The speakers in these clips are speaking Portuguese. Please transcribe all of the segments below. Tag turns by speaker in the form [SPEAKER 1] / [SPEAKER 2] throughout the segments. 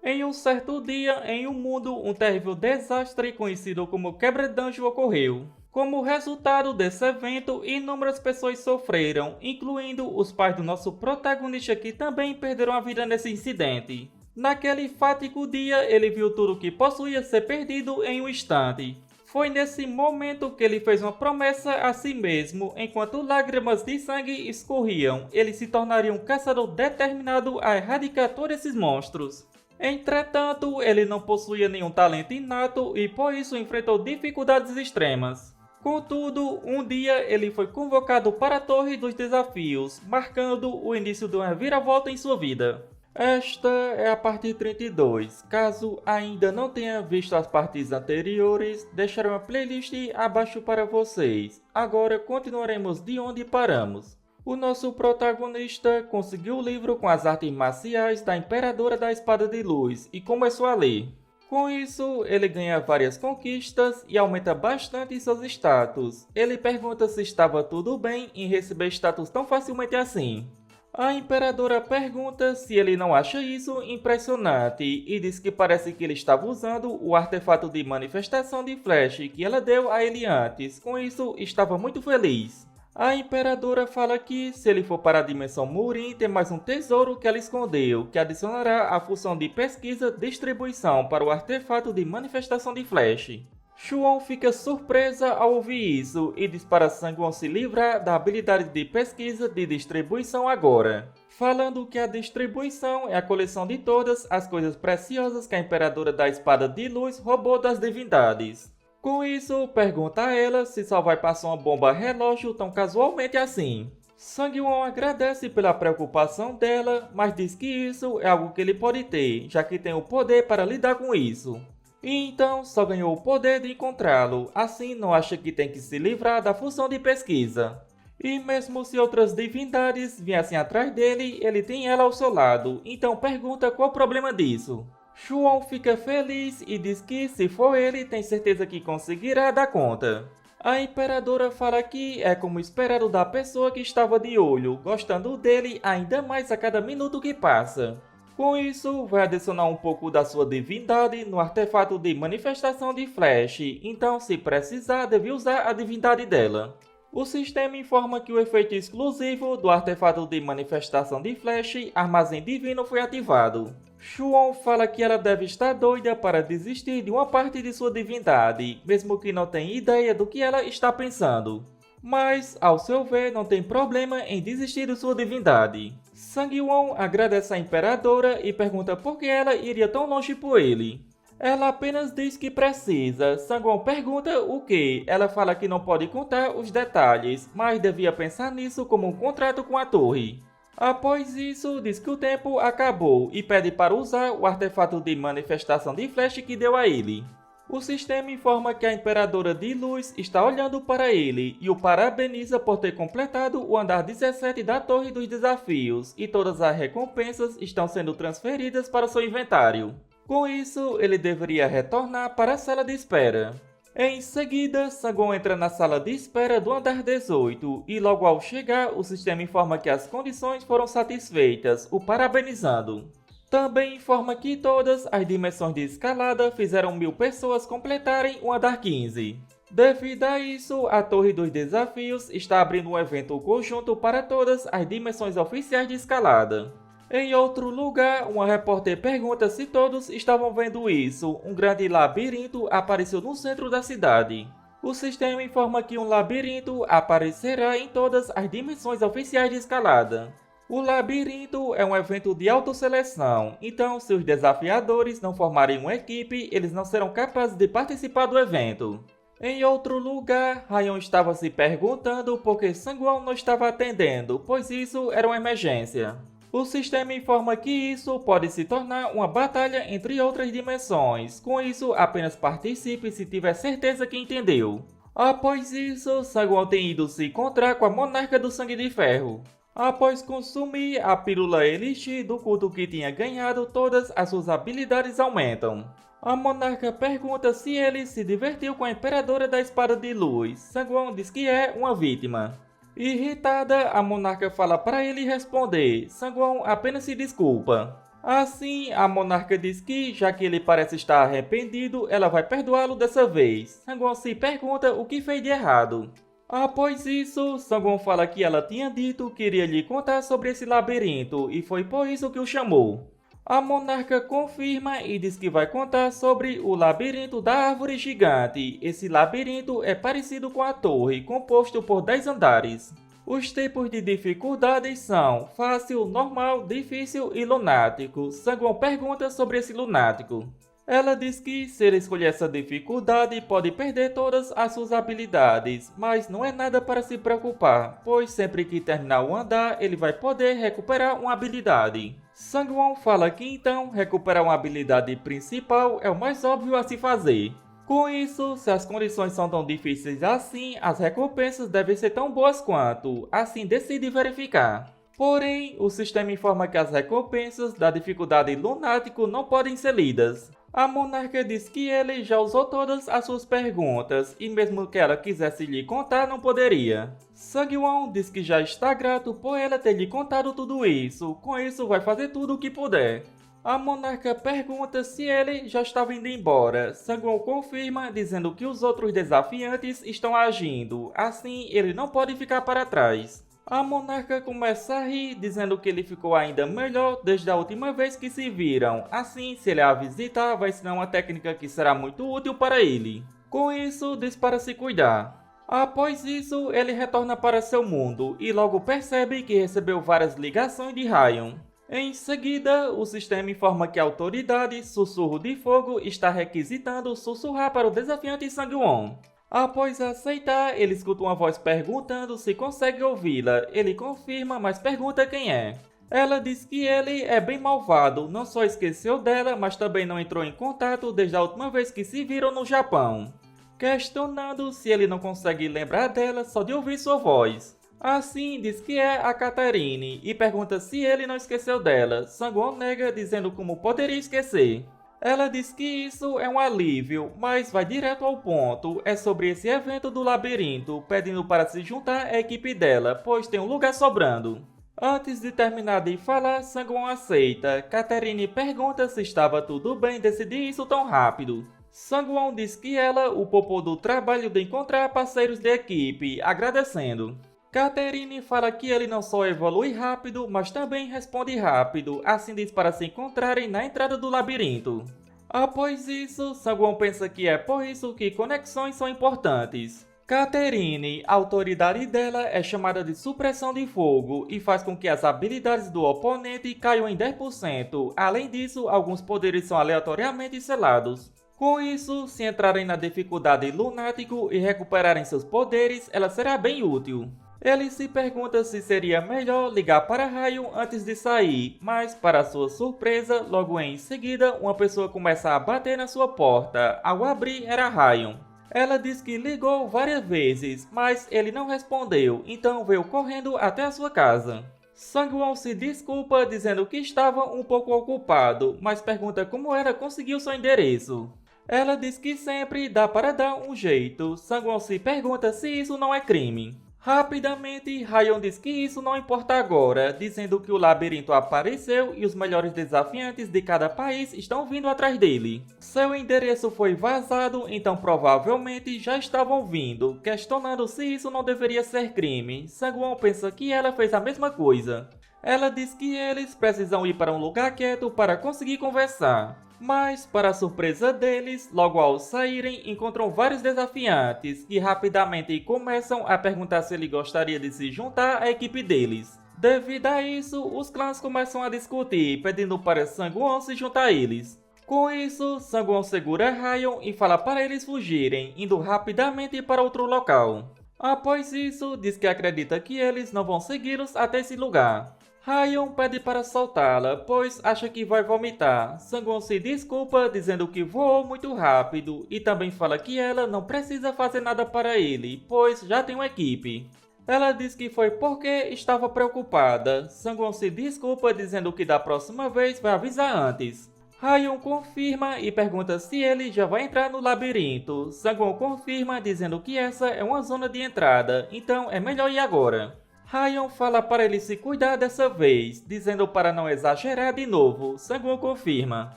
[SPEAKER 1] Em um certo dia, em um mundo, um terrível desastre conhecido como Quebra-Dungeon ocorreu. Como resultado desse evento, inúmeras pessoas sofreram, incluindo os pais do nosso protagonista que também perderam a vida nesse incidente. Naquele fático dia, ele viu tudo que possuía ser perdido em um instante. Foi nesse momento que ele fez uma promessa a si mesmo, enquanto lágrimas de sangue escorriam, ele se tornaria um caçador determinado a erradicar todos esses monstros. Entretanto, ele não possuía nenhum talento inato e por isso enfrentou dificuldades extremas. Contudo, um dia ele foi convocado para a Torre dos Desafios, marcando o início de uma reviravolta em sua vida. Esta é a parte 32. Caso ainda não tenha visto as partes anteriores, deixarei uma playlist abaixo para vocês. Agora continuaremos de onde paramos. O nosso protagonista conseguiu o livro com as artes marciais da Imperadora da Espada de Luz e começou a ler. Com isso, ele ganha várias conquistas e aumenta bastante seus status. Ele pergunta se estava tudo bem em receber status tão facilmente assim. A Imperadora pergunta se ele não acha isso impressionante e diz que parece que ele estava usando o artefato de manifestação de Flash que ela deu a ele antes. Com isso, estava muito feliz. A Imperadora fala que, se ele for para a dimensão Murim, tem mais um tesouro que ela escondeu, que adicionará a função de pesquisa-distribuição para o artefato de manifestação de Flash. Shuon fica surpresa ao ouvir isso e diz para Sangwon se livrar da habilidade de pesquisa de distribuição agora, falando que a distribuição é a coleção de todas as coisas preciosas que a Imperadora da Espada de Luz roubou das divindades. Com isso, pergunta a ela se só vai passar uma bomba relógio tão casualmente assim. Sangwon agradece pela preocupação dela, mas diz que isso é algo que ele pode ter, já que tem o poder para lidar com isso. E então só ganhou o poder de encontrá-lo, assim não acha que tem que se livrar da função de pesquisa. E mesmo se outras divindades viessem atrás dele, ele tem ela ao seu lado, então pergunta qual o problema disso. Shuon fica feliz e diz que, se for ele, tem certeza que conseguirá dar conta. A Imperadora fala que é como esperado da pessoa que estava de olho, gostando dele ainda mais a cada minuto que passa. Com isso, vai adicionar um pouco da sua divindade no artefato de manifestação de Flash, então se precisar deve usar a divindade dela. O sistema informa que o efeito exclusivo do artefato de manifestação de Flash, Armazém Divino, foi ativado. Shuon fala que ela deve estar doida para desistir de uma parte de sua divindade, mesmo que não tenha ideia do que ela está pensando. Mas, ao seu ver, não tem problema em desistir de sua divindade. Sangwon agradece à Imperadora e pergunta por que ela iria tão longe por ele. Ela apenas diz que precisa. Sangwon pergunta o que. Ela fala que não pode contar os detalhes, mas devia pensar nisso como um contrato com a torre. Após isso, diz que o tempo acabou e pede para usar o artefato de manifestação de Flash que deu a ele. O sistema informa que a Imperadora de Luz está olhando para ele e o parabeniza por ter completado o andar 17 da Torre dos Desafios e todas as recompensas estão sendo transferidas para seu inventário. Com isso, ele deveria retornar para a sala de espera. Em seguida, Sangwon entra na sala de espera do andar 18 e logo ao chegar, o sistema informa que as condições foram satisfeitas, o parabenizando. Também informa que todas as dimensões de escalada fizeram 1000 pessoas completarem o andar 15. Devido a isso, a Torre dos Desafios está abrindo um evento conjunto para todas as dimensões oficiais de escalada. Em outro lugar, uma repórter pergunta se todos estavam vendo isso. Um grande labirinto apareceu no centro da cidade. O sistema informa que um labirinto aparecerá em todas as dimensões oficiais de escalada. O labirinto é um evento de autoseleção, então se os desafiadores não formarem uma equipe, eles não serão capazes de participar do evento. Em outro lugar, Ryan estava se perguntando por que Sangwon não estava atendendo, pois isso era uma emergência. O sistema informa que isso pode se tornar uma batalha entre outras dimensões, com isso apenas participe se tiver certeza que entendeu. Após isso, Sangwon tem ido se encontrar com a Monarca do Sangue de Ferro. Após consumir a pílula Elixir do culto que tinha ganhado, todas as suas habilidades aumentam. A monarca pergunta se ele se divertiu com a Imperadora da Espada de Luz. Sangwon diz que é uma vítima. Irritada, a monarca fala para ele responder. Sangwon apenas se desculpa. Assim, a monarca diz que, já que ele parece estar arrependido, ela vai perdoá-lo dessa vez. Sangwon se pergunta o que fez de errado. Após isso, Sangwon fala que ela tinha dito que iria lhe contar sobre esse labirinto e foi por isso que o chamou. A monarca confirma e diz que vai contar sobre o labirinto da árvore gigante. Esse labirinto é parecido com a torre, composto por 10 andares. Os tipos de dificuldades são fácil, normal, difícil e lunático. Sangwon pergunta sobre esse lunático. Ela diz que se ele escolher essa dificuldade pode perder todas as suas habilidades, mas não é nada para se preocupar, pois sempre que terminar o andar ele vai poder recuperar uma habilidade. Sangwon fala que então recuperar uma habilidade principal é o mais óbvio a se fazer. Com isso, se as condições são tão difíceis assim, as recompensas devem ser tão boas quanto, assim decide verificar. Porém, o sistema informa que as recompensas da dificuldade lunático não podem ser lidas. A monarca diz que ele já usou todas as suas perguntas e mesmo que ela quisesse lhe contar, não poderia. Sangwon diz que já está grato por ela ter lhe contado tudo isso, com isso vai fazer tudo o que puder. A monarca pergunta se ele já estava indo embora. Sangwon confirma, dizendo que os outros desafiantes estão agindo, assim ele não pode ficar para trás. A monarca começa a rir, dizendo que ele ficou ainda melhor desde a última vez que se viram. Assim, se ele a visitar, vai ensinar uma técnica que será muito útil para ele. Com isso, diz para se cuidar. Após isso, ele retorna para seu mundo e logo percebe que recebeu várias ligações de Ryan. Em seguida, o sistema informa que a autoridade Sussurro de Fogo está requisitando sussurrar para o desafiante Sangwon. Após aceitar, ele escuta uma voz perguntando se consegue ouvi-la. Ele confirma, mas pergunta quem é. Ela diz que ele é bem malvado, não só esqueceu dela, mas também não entrou em contato desde a última vez que se viram no Japão. Questionando se ele não consegue lembrar dela só de ouvir sua voz. Assim, diz que é a Katarine e pergunta se ele não esqueceu dela. Sangwon nega, dizendo como poderia esquecer. Ela diz que isso é um alívio, mas vai direto ao ponto. É sobre esse evento do labirinto, pedindo para se juntar à equipe dela, pois tem um lugar sobrando. Antes de terminar de falar, Sangwon aceita. Katarine pergunta se estava tudo bem decidir isso tão rápido. Sangwon diz que ela o poupou do trabalho de encontrar parceiros de equipe, agradecendo. Katarine fala que ele não só evolui rápido, mas também responde rápido, assim diz para se encontrarem na entrada do labirinto. Após isso, Sangwon pensa que é por isso que conexões são importantes. Katarine, a autoridade dela é chamada de supressão de fogo e faz com que as habilidades do oponente caiam em 10%. Além disso, alguns poderes são aleatoriamente selados. Com isso, se entrarem na dificuldade lunático e recuperarem seus poderes, ela será bem útil. Ele se pergunta se seria melhor ligar para Ryan antes de sair, mas para sua surpresa, logo em seguida, uma pessoa começa a bater na sua porta. Ao abrir, era Ryan. Ela diz que ligou várias vezes, mas ele não respondeu, então veio correndo até a sua casa. Sangwon se desculpa dizendo que estava um pouco ocupado, mas pergunta como ela conseguiu seu endereço. Ela diz que sempre dá para dar um jeito. Sangwon se pergunta se isso não é crime. Rapidamente, Ryan diz que isso não importa agora, dizendo que o labirinto apareceu e os melhores desafiantes de cada país estão vindo atrás dele. Seu endereço foi vazado, então provavelmente já estavam vindo, questionando se isso não deveria ser crime. Sangwon pensa que ela fez a mesma coisa. Ela diz que eles precisam ir para um lugar quieto para conseguir conversar. Mas, para a surpresa deles, logo ao saírem, encontram vários desafiantes que rapidamente começam a perguntar se ele gostaria de se juntar à equipe deles. Devido a isso, os clãs começam a discutir, pedindo para Sangwon se juntar a eles. Com isso, Sangwon segura Ryan e fala para eles fugirem, indo rapidamente para outro local. Após isso, diz que acredita que eles não vão segui-los até esse lugar. Ryan pede para soltá-la, pois acha que vai vomitar. Sangwon se desculpa, dizendo que voou muito rápido, e também fala que ela não precisa fazer nada para ele, pois já tem uma equipe. Ela diz que foi porque estava preocupada. Sangwon se desculpa, dizendo que da próxima vez vai avisar antes. Ryan confirma e pergunta se ele já vai entrar no labirinto. Sangwon confirma, dizendo que essa é uma zona de entrada, então é melhor ir agora. Ryan fala para ele se cuidar dessa vez, dizendo para não exagerar de novo. Sang-won confirma.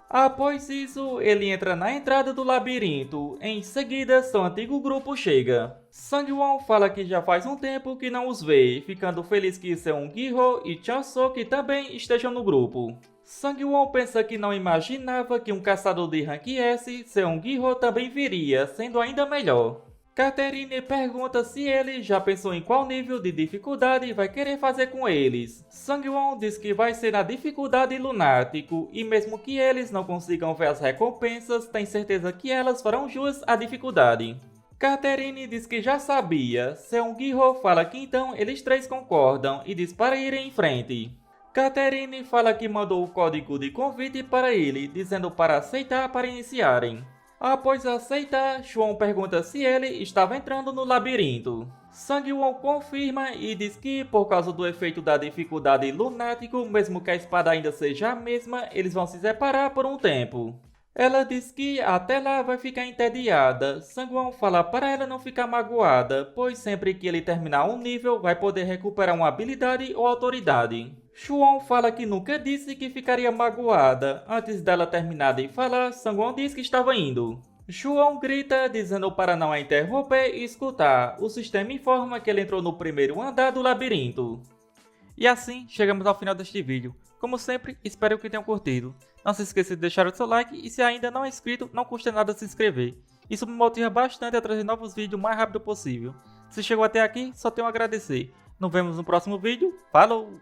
[SPEAKER 1] Após isso, ele entra na entrada do labirinto. Em seguida, seu antigo grupo chega. Sang-won fala que já faz um tempo que não os vê, ficando feliz que Seung-gi-ho e Chan-sok também estejam no grupo. Sang-won pensa que não imaginava que um caçador de Rank S, Seung-gi-ho, também viria, sendo ainda melhor. Catherine pergunta se ele já pensou em qual nível de dificuldade vai querer fazer com eles. Sang-won diz que vai ser na dificuldade lunático, e mesmo que eles não consigam ver as recompensas, tem certeza que elas farão jus à dificuldade. Catherine diz que já sabia. Seung-gi-ho fala que então eles três concordam e diz para irem em frente. Catherine fala que mandou o código de convite para ele, dizendo para aceitar para iniciarem. Após aceitar, Chuon pergunta se ele estava entrando no labirinto. Sang-won confirma e diz que, por causa do efeito da dificuldade lunático, mesmo que a espada ainda seja a mesma, eles vão se separar por um tempo. Ela diz que até lá vai ficar entediada. Sang-won fala para ela não ficar magoada, pois sempre que ele terminar um nível, vai poder recuperar uma habilidade ou autoridade. Chuon fala que nunca disse que ficaria magoada. Antes dela terminar de falar, Sang-won diz que estava indo. Chuon grita, dizendo para não a interromper e escutar. O sistema informa que ele entrou no primeiro andar do labirinto. E assim, chegamos ao final deste vídeo. Como sempre, espero que tenham curtido. Não se esqueça de deixar o seu like e se ainda não é inscrito, não custa nada se inscrever. Isso me motiva bastante a trazer novos vídeos o mais rápido possível. Se chegou até aqui, só tenho a agradecer. Nos vemos no próximo vídeo. Falou!